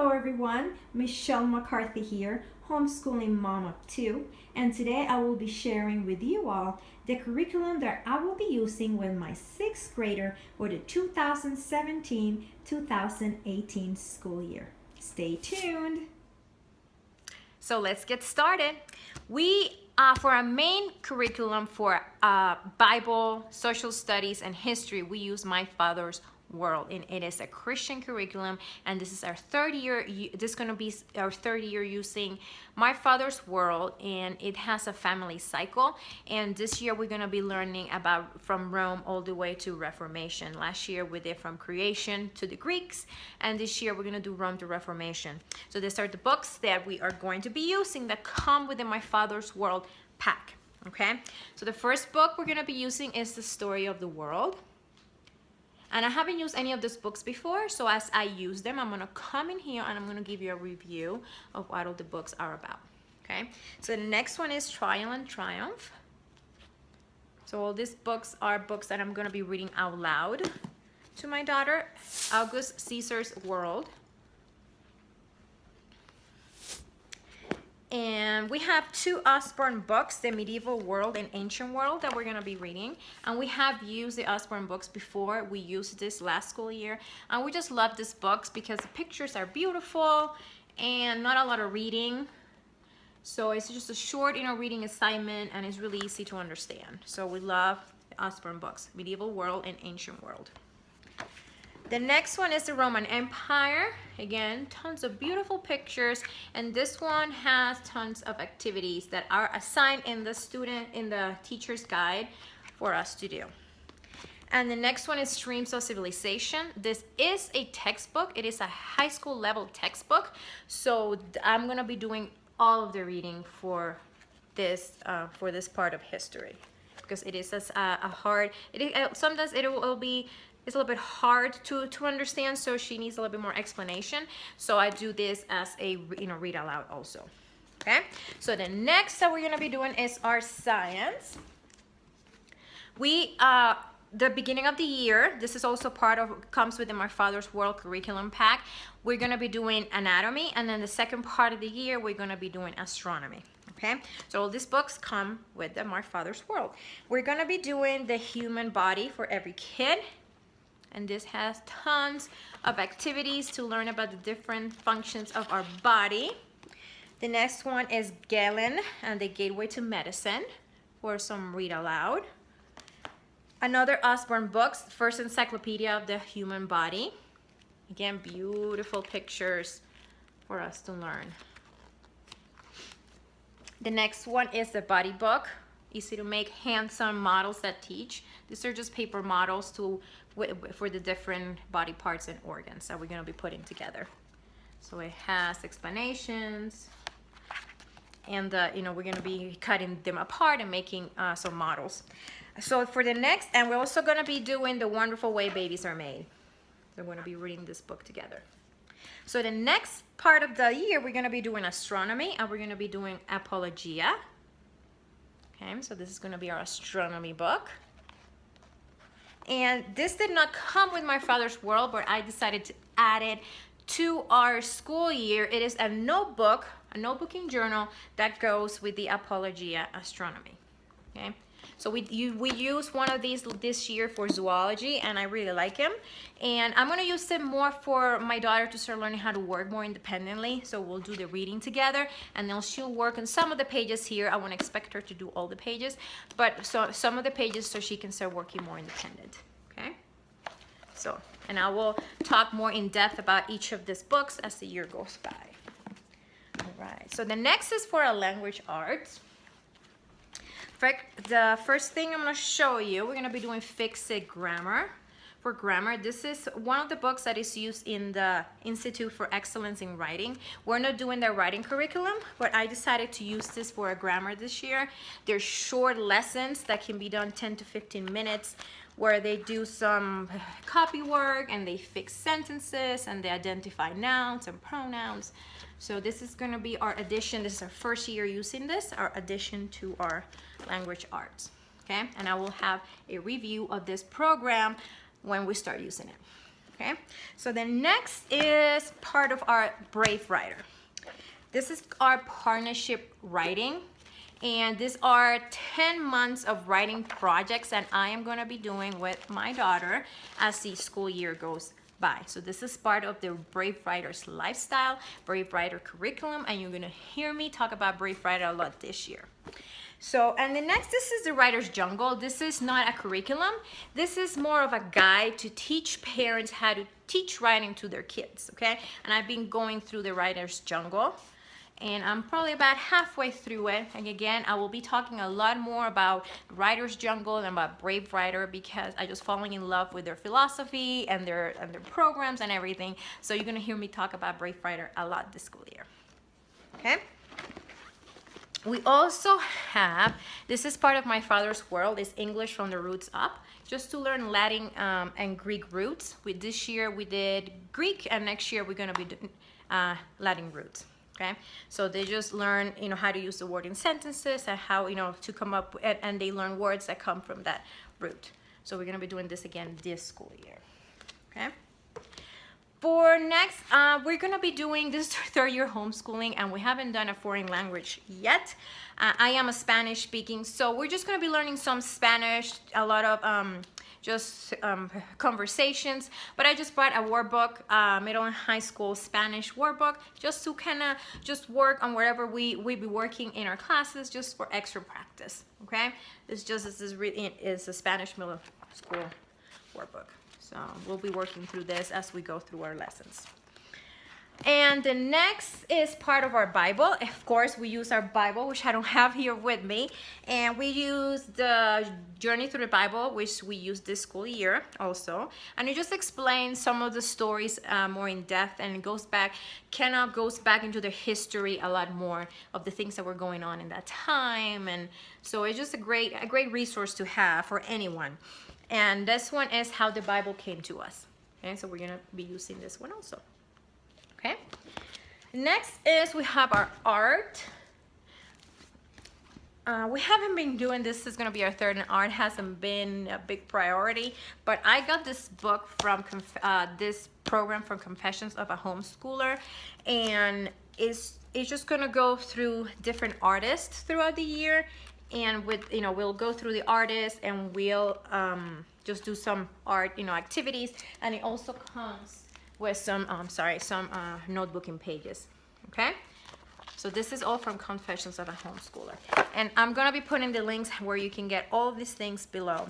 Hello everyone, Michelle McCarthy here, homeschooling mom of two, and today I will be sharing with you all the curriculum that I will be using with my 6th grader for the 2017-2018 school year. Stay tuned. So let's get started. For our main curriculum for Bible, social studies, and history, we use My Father's World, and it is a Christian curriculum, and this is our third year. This is going to be our third year using My Father's World, and it has a family cycle, and this year we're going to be learning about from Rome all the way to Reformation. Last year we did from creation to the Greeks, and this year we're going to do Rome to Reformation. So these are the books that we are going to be using that come within My Father's World pack. Okay, so the first book we're going to be using is The Story of the World. And I haven't used any of these books before, so as I use them, I'm going to come in here and I'm going to give you a review of what all the books are about. Okay, so the next one is Trial and Triumph. So all these books are books that I'm going to be reading out loud to my daughter. August Caesar's World. And we have two Osborne books, the Medieval World and Ancient World, that we're going to be reading. And we have used the Osborne books before. We used this last school year. And we just love these books because the pictures are beautiful and not a lot of reading. So it's just a short, reading assignment, and it's really easy to understand. So we love the Osborne books, Medieval World and Ancient World. The next one is the Roman Empire. Again, tons of beautiful pictures, and this one has tons of activities that are assigned in the teacher's guide for us to do. And the next one is Streams of Civilization. This is a textbook. It is a high school level textbook. So I'm gonna be doing all of the reading for this part of history, because it is sometimes it will be. It's a little bit hard to understand, so she needs a little bit more explanation. So I do this as a read aloud also. Okay, so the next that we're going to be doing is our science. The beginning of the year, this is also comes within My Father's World curriculum pack. We're going to be doing anatomy, and then the second part of the year we're going to be doing astronomy. Okay, so all these books come with the My Father's World. We're going to be doing the human body for every kid. And this has tons of activities to learn about the different functions of our body. The next one is Galen and the Gateway to Medicine for some read aloud. Another Osborne books, First Encyclopedia of the Human Body. Again, beautiful pictures for us to learn. The next one is the Body book. Easy to make, hands-on models that teach. These are just paper models for the different body parts and organs that we're going to be putting together. So it has explanations, and we're going to be cutting them apart and making some models. So for the next, and we're also going to be doing The Wonderful Way Babies Are Made. So we're going to be reading this book together. So the next part of the year, we're going to be doing astronomy, and we're going to be doing apologia. Okay, so this is going to be our astronomy book. And this did not come with My Father's World, but I decided to add it to our school year. It is a notebooking journal that goes with the Apologia Astronomy. Okay, so we use one of these this year for zoology, and I really like him. And I'm going to use it more for my daughter to start learning how to work more independently. So we'll do the reading together, and then she'll work on some of the pages here. I won't expect her to do all the pages, but some of the pages so she can start working more independent. Okay? So, and I will talk more in depth about each of these books as the year goes by. All right. So the next is for a language arts. The first thing I'm going to show you, we're going to be doing Fix-It Grammar. For grammar, this is one of the books that is used in the Institute for Excellence in Writing. We're not doing the writing curriculum, but I decided to use this for a grammar this year. They're short lessons that can be done 10 to 15 minutes, where they do some copy work and they fix sentences and they identify nouns and pronouns. So this is going to be our addition. This is our first year using this, our addition to our language arts. Okay, and I will have a review of this program when we start using it. Okay, so the next is part of our Brave Writer. This is our partnership writing, and these are 10 months of writing projects that I am going to be doing with my daughter as the school year goes by. So this is part of the Brave Writer's lifestyle, Brave Writer curriculum, and you're going to hear me talk about Brave Writer a lot this year. So, and the next, this is the Writer's Jungle. This is not a curriculum. This is more of a guide to teach parents how to teach writing to their kids, okay? And I've been going through the Writer's Jungle, and I'm probably about halfway through it. And again, I will be talking a lot more about Writer's Jungle and about Brave Writer because I just falling in love with their philosophy and their programs and everything. So you're gonna hear me talk about Brave Writer a lot this school year, okay? We also have, this is part of my father's world, is English from the roots up, just to learn Latin and Greek roots. This year we did Greek, and next year we're gonna be doing Latin roots. Okay, so they just learn, how to use the word in sentences and how, to come up, and they learn words that come from that root. So we're gonna be doing this again this school year. Okay. For next, we're gonna be doing this third year homeschooling, and we haven't done a foreign language yet. I am a Spanish speaking, so we're just gonna be learning some Spanish, a lot of conversations, but I just bought a workbook, middle and high school Spanish workbook, just to kind of just work on wherever we be working in our classes, just for extra practice, okay? This is a Spanish middle school workbook. So we'll be working through this as we go through our lessons. And the next is part of our Bible. Of course, we use our Bible, which I don't have here with me. And we use the Journey Through the Bible, which we use this school year also. And it just explains some of the stories more in depth, and it goes back into the history a lot more of the things that were going on in that time. And so it's just a great resource to have for anyone. And this one is how the Bible came to us. Okay, so we're gonna be using this one also. Okay. Next is we have our art. We haven't been doing this. Is gonna be our third, and art hasn't been a big priority. But I got this book from this program from Confessions of a Homeschooler, and it's just gonna go through different artists throughout the year. And we'll go through the artists, and we'll just do some art, activities. And it also comes with some notebooking pages, okay? So this is all from Confessions of a Homeschooler. And I'm gonna be putting the links where you can get all these things below.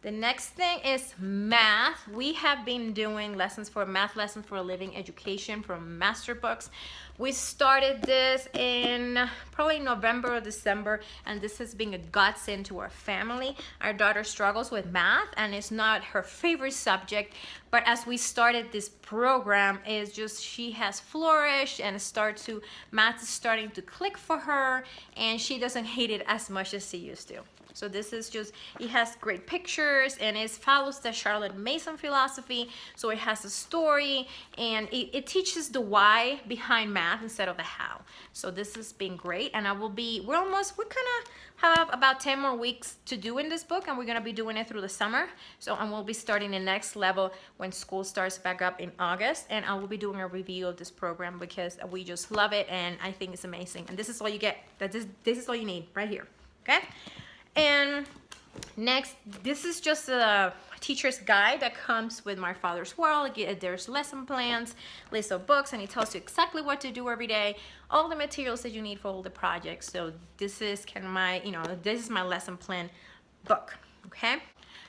The next thing is math. We have been doing math lessons for a living education from master books. We started this in probably November or December, and this has been a godsend to our family. Our daughter struggles with math, and it's not her favorite subject, but as we started this program, it's just she has flourished, and math is starting to click for her, and she doesn't hate it as much as she used to. So this is it has great pictures, and it follows the Charlotte Mason philosophy. So it has a story, and it teaches the why behind math instead of the how. So this has been great, and we kind of have about 10 more weeks to do in this book, and we're gonna be doing it through the summer. And we'll be starting the next level when school starts back up in August, and I will be doing a review of this program because we just love it, and I think it's amazing. And this is all you get. This is all you need right here, okay? And next, this is just a teacher's guide that comes with My Father's World. There's lesson plans, list of books, and it tells you exactly what to do every day, all the materials that you need for all the projects. So this is kind of this is my lesson plan book, okay?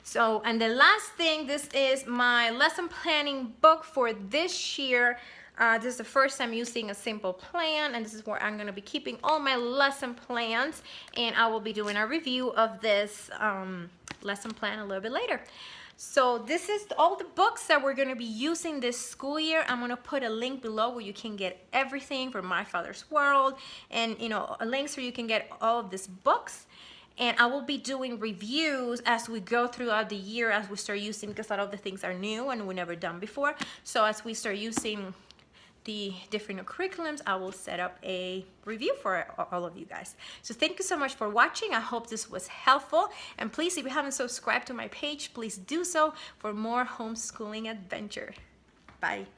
So, and the last thing, this is my lesson planning book for this year. This is the first time using a simple plan, and this is where I'm going to be keeping all my lesson plans, and I will be doing a review of this lesson plan a little bit later. So this is all the books that we're going to be using this school year. I'm going to put a link below where you can get everything from My Father's World, and a link so you can get all of these books. And I will be doing reviews as we go throughout the year, as we start using, because a lot of the things are new and we never done before. So as we start using the different curriculums, I will set up a review for all of you guys. So thank you so much for watching. I hope this was helpful. And please, if you haven't subscribed to my page, please do so for more homeschooling adventure. Bye.